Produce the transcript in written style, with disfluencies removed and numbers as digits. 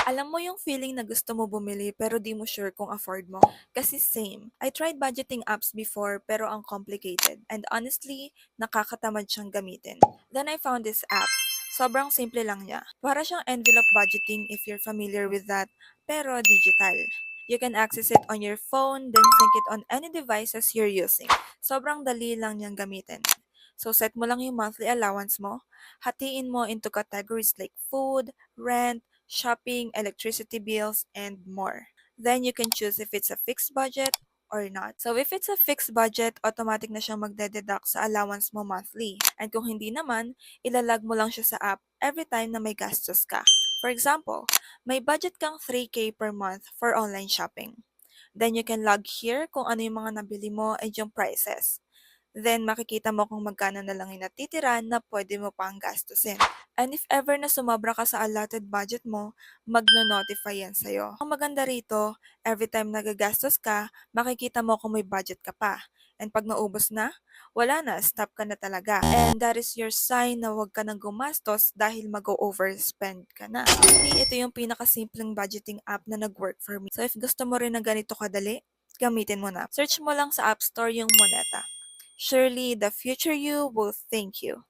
Alam mo yung feeling na gusto mo bumili pero di mo sure kung afford mo? Kasi same. I tried budgeting apps before pero ang complicated. And honestly, nakakatamad siyang gamitin. Then I found this app. Sobrang simple lang niya. Para siyang envelope budgeting if you're familiar with that, pero digital. You can access it on your phone, then sync it on any devices you're using. Sobrang dali lang niyang gamitin. So set mo lang yung monthly allowance mo, hatiin mo into categories like food, rent, shopping, electricity bills, and more. Then you can choose if it's a fixed budget or not. So if it's a fixed budget, automatic na siyang magdededuct sa allowance mo monthly. And kung hindi naman, ilalag mo lang siya sa app every time na may gastos ka. For example, may budget kang 3K per month for online shopping. Then you can log here kung ano yung mga nabili mo and yung prices. Then makikita mo kung magkano na lang yung natitira na pwede mo pang gastusin. And if ever na sumobra ka sa allotted budget mo, magno-notify yan sa'yo. Ang maganda rito, every time nagagastos ka, makikita mo kung may budget ka pa. And pag naubos na, wala na, stop ka na talaga. And that is your sign na huwag ka nang gumastos dahil mag-overspend ka na. Honestly, ito yung pinakasimpleng budgeting app na nag-work for me. So if gusto mo rin na ganito kadali, gamitin mo na. Search mo lang sa App Store yung Moneta. Surely the future you will thank you.